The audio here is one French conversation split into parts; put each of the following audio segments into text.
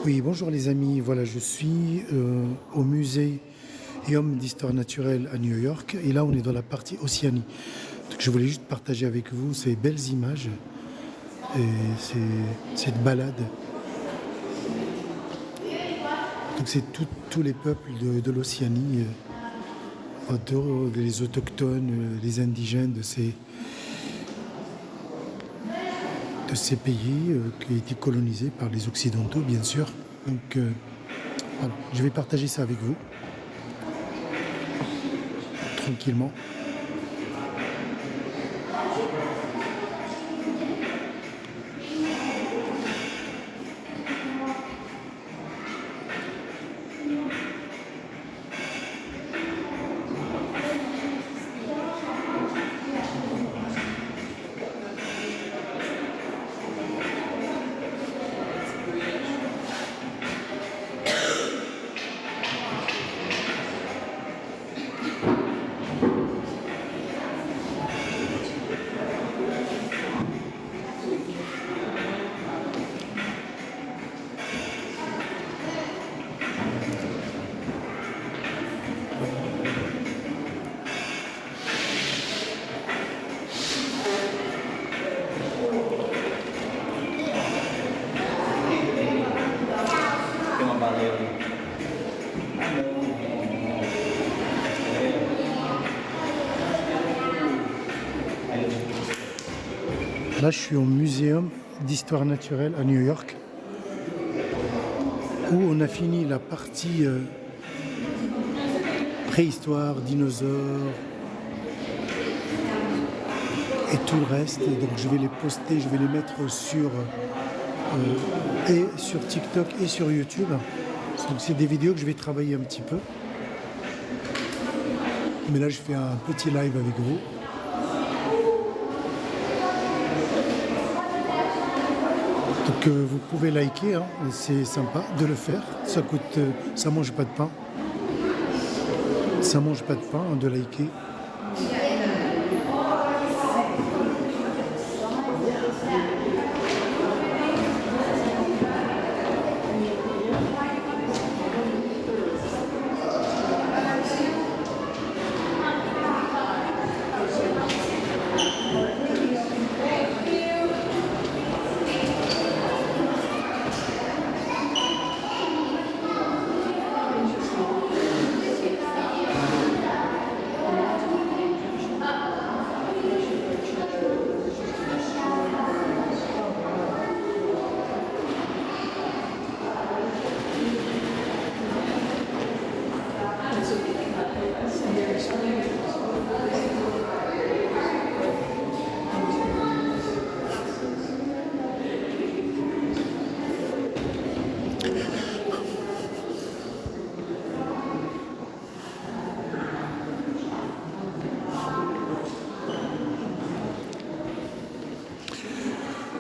Oui, bonjour les amis. Voilà, je suis au musée d'histoire naturelle à New York et là on est dans la partie Océanie. Donc, je voulais juste partager avec vous ces belles images et cette balade. Donc c'est tous les peuples de l'Océanie, les autochtones, les indigènes de ces pays qui ont été colonisés par les Occidentaux, bien sûr. Donc voilà, je vais partager ça avec vous tranquillement. Là, je suis au Muséum d'histoire naturelle à New York, où on a fini la partie préhistoire, dinosaures et tout le reste. Donc, je vais les poster, je vais les mettre sur TikTok et sur YouTube. Donc, c'est des vidéos que je vais travailler un petit peu. Mais là, je fais un petit live avec vous. Donc vous pouvez liker, hein, c'est sympa de le faire. Ça coûte, ça mange pas de pain. Ça mange pas de pain hein, de liker.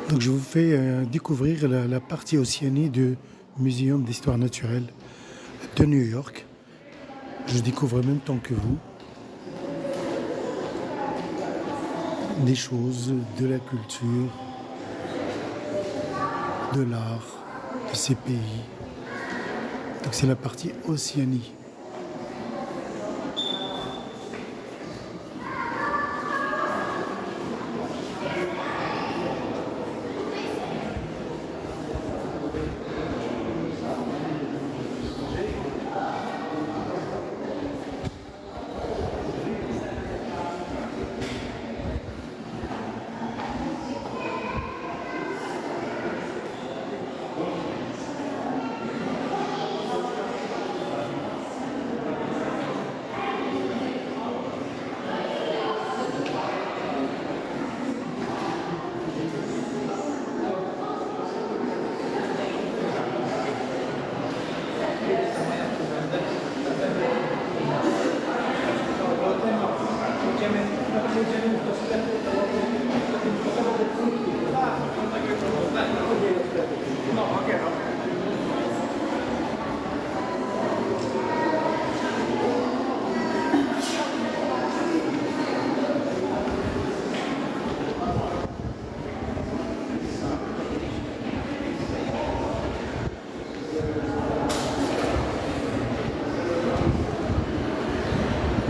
Donc je vous fais découvrir la partie Océanie du Muséum d'histoire naturelle de New York. Je découvre en même temps que vous des choses de la culture, de l'art, de ces pays. Donc c'est la partie Océanie.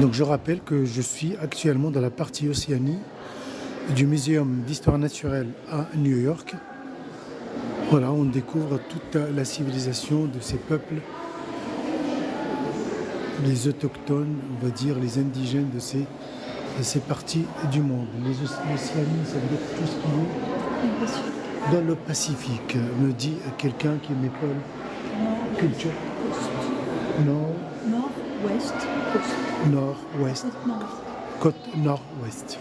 Donc je rappelle que je suis actuellement dans la partie Océanie du Muséum d'histoire naturelle à New York. Voilà, on découvre toute la civilisation de ces peuples, les autochtones, on va dire, les indigènes de ces parties du monde. L'Océanie, ça veut dire tout ce qui est dans le Pacifique, me dit quelqu'un qui m'épaule. Culture. Nord. Nord-ouest. Nord-ouest. Côte nord-ouest.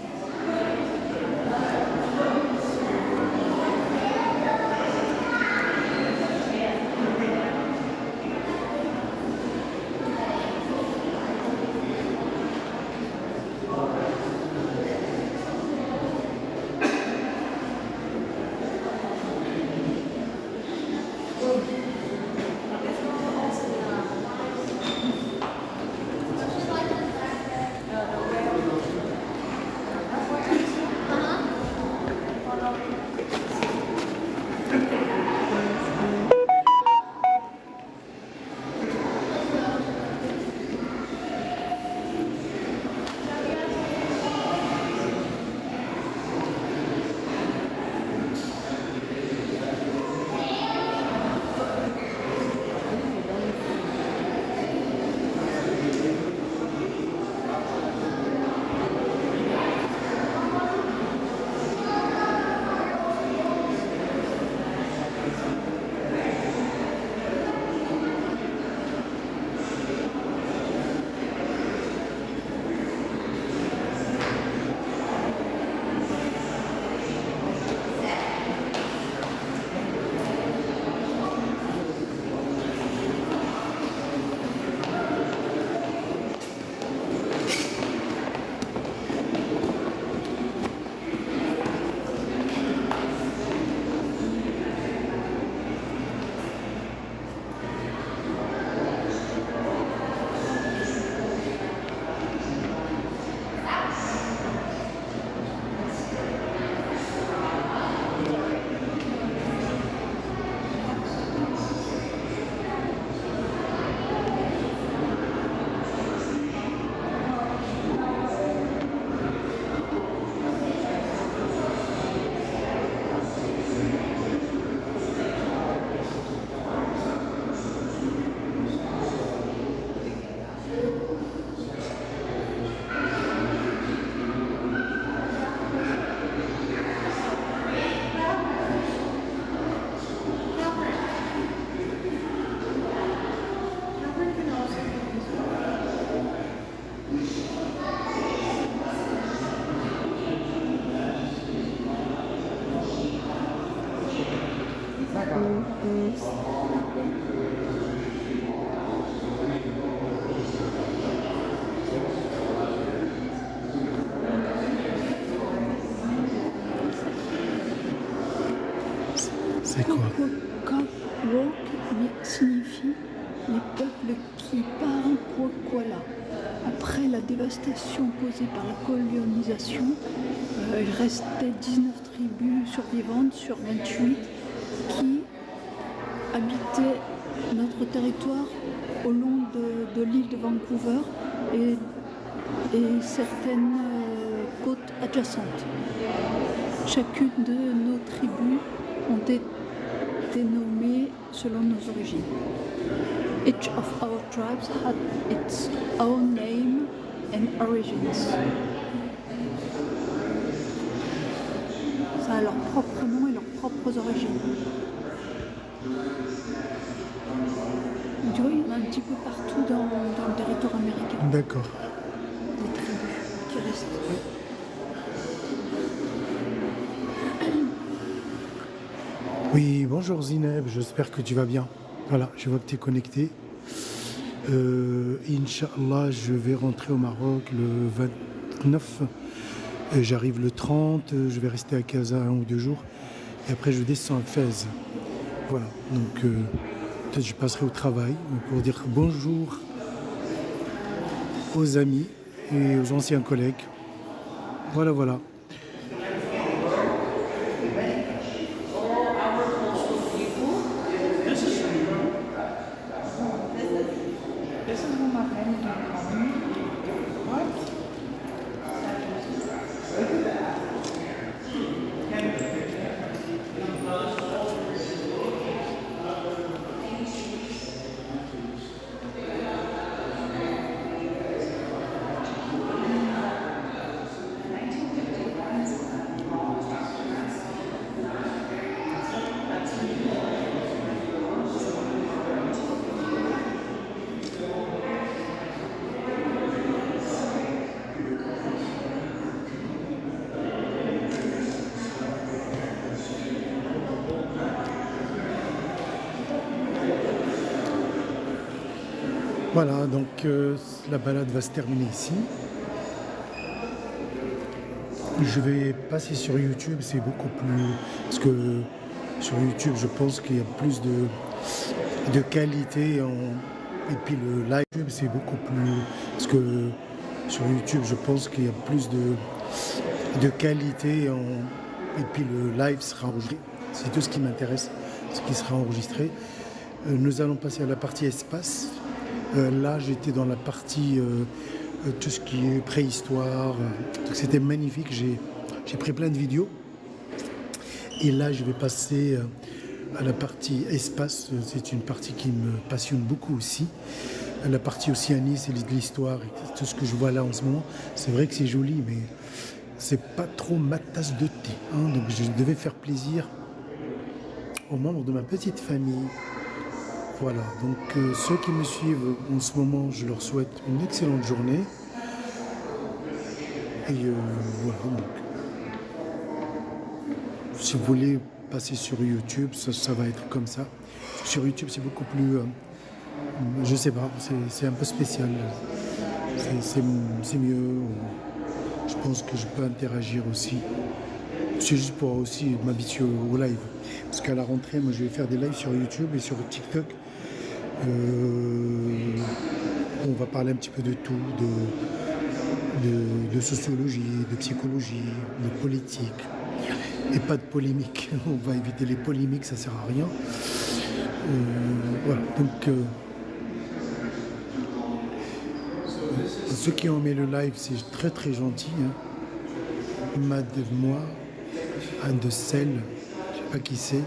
C'est quoi? Kakwok signifie les peuples qui parlent Kwakwala. Après la dévastation causée par la colonisation, il restait 19 tribus survivantes sur 28 qui habitaient notre territoire au long de l'île de Vancouver et certaines côtes adjacentes. Chacune de nos tribus ont été nommées selon nos origines. Each of our tribes had its own name and origins. Ça a leur propre nom et leurs propres origines. Tu vois, il y en a un petit peu partout dans le territoire américain. D'accord. Des tribus qui restent. Oui, bonjour Zineb, j'espère que tu vas bien. Voilà, je vois que tu es connecté. Inch'Allah, je vais rentrer au Maroc le 29. J'arrive le 30, je vais rester à Casa 1 ou 2 jours. Et après, je descends à Fès. Voilà, donc peut-être je passerai au travail pour dire bonjour aux amis et aux anciens collègues. Voilà, voilà. Voilà, donc la balade va se terminer ici. Je vais passer sur YouTube, c'est beaucoup plus... Parce que sur YouTube, je pense qu'il y a plus de qualité. Et puis le live, c'est beaucoup plus... Parce que sur YouTube, je pense qu'il y a plus de qualité. Et puis le live sera enregistré. C'est tout ce qui m'intéresse, ce qui sera enregistré. Nous allons passer à la partie espace. Là, j'étais dans la partie... tout ce qui est préhistoire. Donc c'était magnifique, j'ai pris plein de vidéos. Et là, je vais passer à la partie espace. C'est une partie qui me passionne beaucoup aussi. La partie Océanie, c'est de l'histoire. Tout ce que je vois là en ce moment, c'est vrai que c'est joli, mais c'est pas trop ma tasse de thé. Hein. Donc je devais faire plaisir aux membres de ma petite famille. Voilà, donc ceux qui me suivent en ce moment, je leur souhaite une excellente journée. Et voilà, donc, si vous voulez passer sur YouTube, ça va être comme ça. Sur YouTube, c'est beaucoup plus, je sais pas, c'est un peu spécial. C'est mieux. Je pense que je peux interagir aussi. C'est juste pour aussi m'habituer au live. Parce qu'à la rentrée, moi, je vais faire des lives sur YouTube et sur TikTok. On va parler un petit peu de tout, de sociologie, de psychologie, de politique. Et pas de polémique. On va éviter les polémiques, ça sert à rien. Voilà, donc ceux qui ont mis le live, c'est très très gentil. Hein. Mad moi, Anne de Sel, je sais pas qui c'est.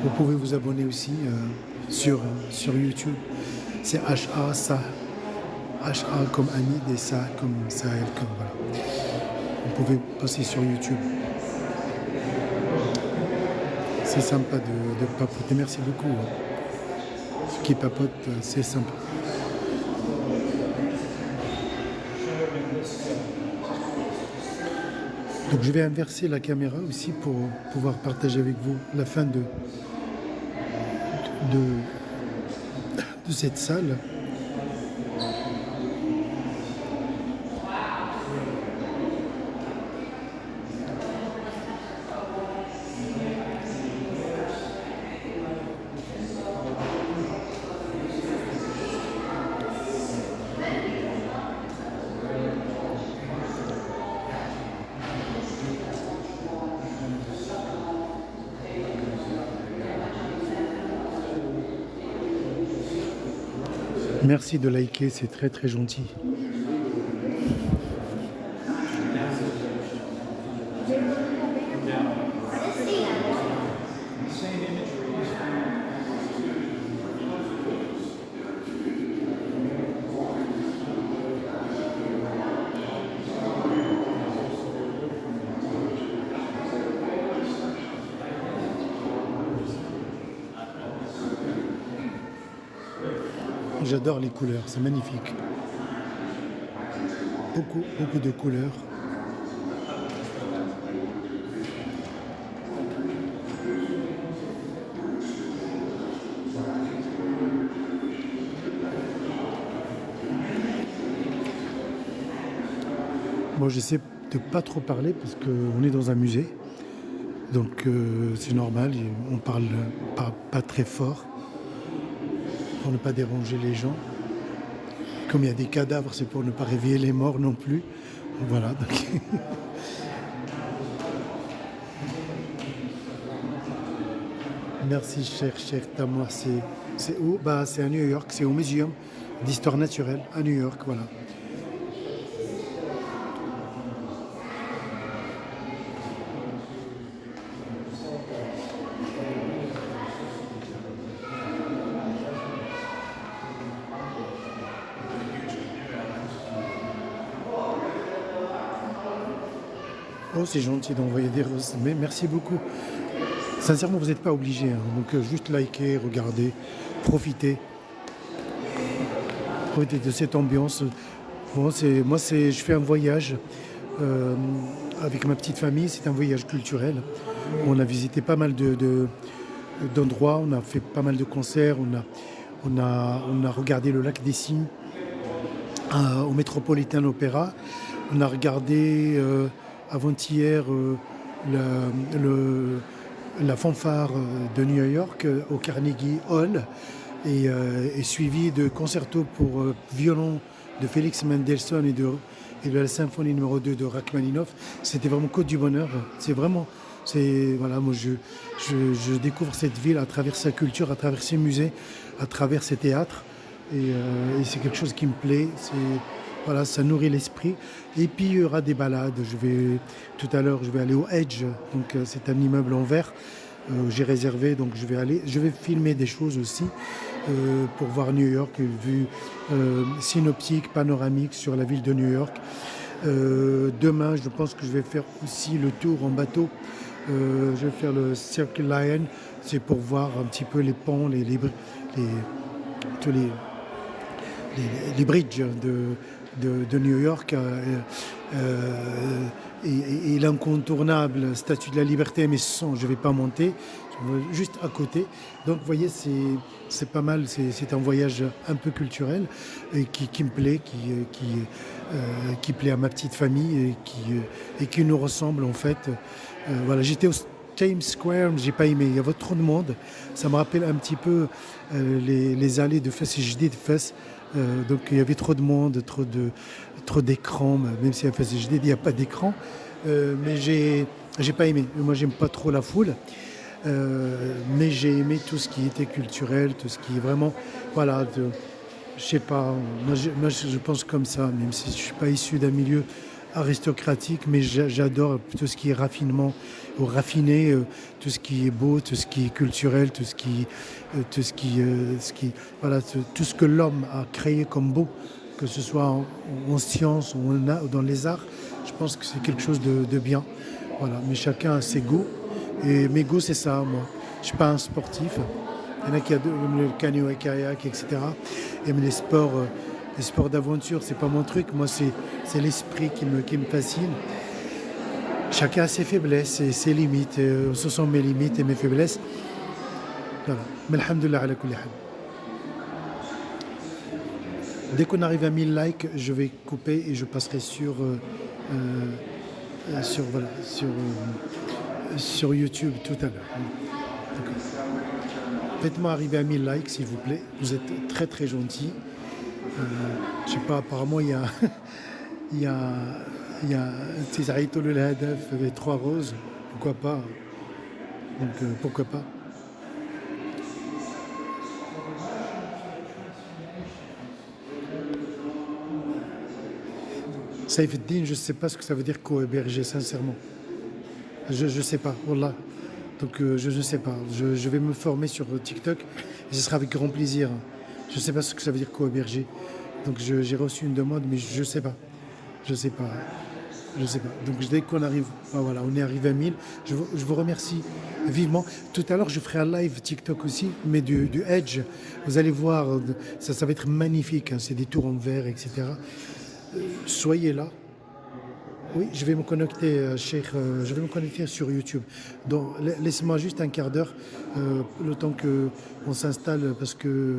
Vous pouvez vous abonner aussi sur YouTube. C'est HA, ça. HA comme Annie, et ça comme Sahel, comme voilà. Vous pouvez passer sur YouTube. C'est sympa de papoter. Merci beaucoup. Hein. Ceux qui papotent, c'est sympa. Donc je vais inverser la caméra aussi pour pouvoir partager avec vous la fin de cette salle. Merci de liker, c'est très très gentil. J'adore les couleurs, c'est magnifique. Beaucoup de couleurs. Bon, j'essaie de pas trop parler parce qu'on est dans un musée. Donc c'est normal, on parle pas très fort. Pour ne pas déranger les gens. Comme il y a des cadavres, c'est pour ne pas réveiller les morts non plus. Voilà. Donc merci cher Tamar. C'est où? Bah, c'est à New York, c'est au Muséum d'histoire naturelle à New York, voilà. Oh, c'est gentil d'envoyer des roses, mais merci beaucoup. Sincèrement, vous n'êtes pas obligé, hein. Donc juste liker, regarder, profiter. Profiter de cette ambiance. Bon, je fais un voyage avec ma petite famille, c'est un voyage culturel. On a visité pas mal d'endroits, on a fait pas mal de concerts, on a regardé le Lac des Cygnes au Metropolitan Opera. On a regardé avant-hier la fanfare de New York au Carnegie Hall et suivi de concerto pour violon de Félix Mendelssohn et de la symphonie numéro 2 de Rachmaninoff. C'était vraiment que du bonheur. Voilà, moi je découvre cette ville à travers sa culture, à travers ses musées, à travers ses théâtres. Et c'est quelque chose qui me plaît. Voilà, ça nourrit l'esprit. Et puis il y aura des balades. Tout à l'heure, je vais aller au Edge. Donc c'est un immeuble en verre. J'ai réservé, donc je vais filmer des choses aussi pour voir New York, une vue synoptique, panoramique sur la ville de New York. Demain, je pense que je vais faire aussi le tour en bateau. Je vais faire le Circle Line, c'est pour voir un petit peu les ponts, tous les bridges de New York et l'incontournable Statue de la Liberté, mais je ne vais pas monter, je vais juste à côté. Donc vous voyez, c'est pas mal, c'est un voyage un peu culturel et qui me plaît, qui plaît à ma petite famille et qui nous ressemble en fait. Voilà, j'étais au Times Square, j'ai pas aimé, il y avait trop de monde. Ça me rappelle un petit peu les allées de Fès et JD de Fès. Donc il y avait trop de monde, trop d'écrans, même si à Fès et JD il n'y a pas d'écran. Mais j'ai pas aimé. Moi j'aime pas trop la foule. Mais j'ai aimé tout ce qui était culturel, tout ce qui est vraiment, voilà, je sais pas, moi je pense comme ça, même si je suis pas issu d'un milieu aristocratique, mais j'adore tout ce qui est raffinement ou raffiné, tout ce qui est beau, tout ce qui est culturel, tout ce que l'homme a créé comme beau, que ce soit en sciences ou dans les arts. Je pense que c'est quelque chose de bien. Voilà, mais chacun a ses goûts. Et mes goûts, c'est ça, moi. Je ne suis pas un sportif. Il y en a qui aiment le canoë-kayak, etc. Aiment les sports d'aventure, c'est pas mon truc. Moi, c'est l'esprit qui me fascine. Chacun a ses faiblesses et ses limites. Ce sont mes limites et mes faiblesses. Voilà. Mais alhamdoulilah ala kulli hal. Dès qu'on arrive à 1000 likes, je vais couper et je passerai sur YouTube tout à l'heure. D'accord. Faites-moi arriver à 1000 likes, s'il vous plaît. Vous êtes très très gentils. Je sais pas, apparemment, il y a Tizaïto le Hadaf avec 3 roses. Pourquoi pas? Donc, pourquoi pas? Saïf Eddin, je ne sais pas ce que ça veut dire co-héberger, sincèrement. Je ne sais pas, Wallah. Donc je ne sais pas. Je vais me former sur TikTok et ce sera avec grand plaisir. Je ne sais pas ce que ça veut dire co-héberger. Donc j'ai reçu une demande, mais je ne sais pas. Je ne sais pas. Je sais pas. Donc dès qu'on arrive, voilà, on est arrivé à 1000. Je vous remercie vivement. Tout à l'heure, je ferai un live TikTok aussi, mais du Edge. Vous allez voir, ça va être magnifique. Hein. C'est des tours en verre, etc. Soyez là. Oui, je vais me connecter, Cheikh, je vais me connecter sur YouTube. Donc, laisse-moi juste un quart d'heure, le temps qu'on s'installe, parce que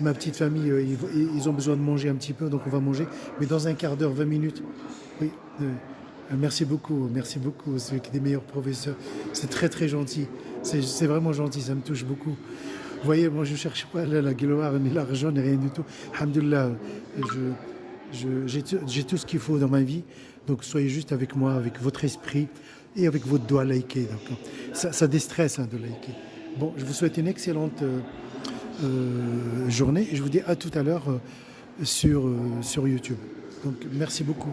ma petite famille, ils ont besoin de manger un petit peu, donc on va manger. Mais dans un quart d'heure, 20 minutes. Oui, merci beaucoup, c'est des meilleurs professeurs. C'est très très gentil, c'est vraiment gentil, ça me touche beaucoup. Vous voyez, moi je ne cherche pas la gloire, ni l'argent, ni rien du tout. Alhamdoulilah, j'ai tout ce qu'il faut dans ma vie, donc soyez juste avec moi, avec votre esprit et avec votre doigt liker. Donc, ça déstresse de liker. Bon, je vous souhaite une excellente journée et je vous dis à tout à l'heure sur YouTube. Donc merci beaucoup.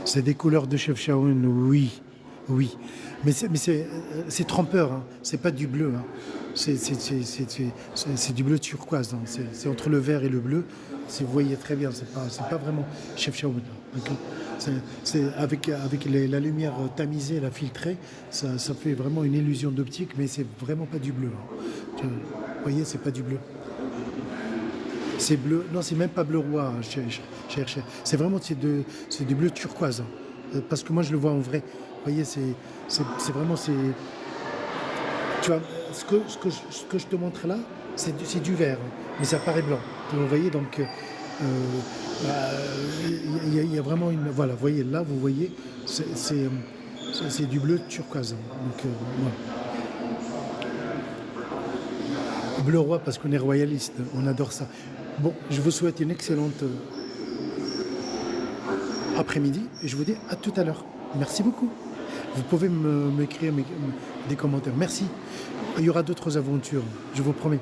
C'est des couleurs de Chef Shaoun, oui. Mais c'est trompeur, hein. C'est pas du bleu. Hein. C'est du bleu turquoise. Hein. C'est entre le vert et le bleu. Vous voyez très bien, c'est pas vraiment Chef Shaoun. C'est avec la lumière tamisée, la filtrée, ça fait vraiment une illusion d'optique, mais c'est vraiment pas du bleu. Hein. Vous voyez, c'est pas du bleu. C'est bleu, non, c'est même pas bleu roi, cher. C'est vraiment c'est du bleu turquoise. Parce que moi, je le vois en vrai. Vous voyez, c'est vraiment, tu vois, ce que je te montre là, c'est du vert, mais ça paraît blanc. Vous voyez, donc, bah, il y a vraiment une, voilà, vous voyez, là, vous voyez, c'est du bleu turquoise. Donc, voilà. Bleu roi parce qu'on est royaliste, on adore ça. Bon, je vous souhaite une excellente après-midi et je vous dis à tout à l'heure. Merci beaucoup. Vous pouvez m'écrire des commentaires. Merci. Il y aura d'autres aventures, je vous promets.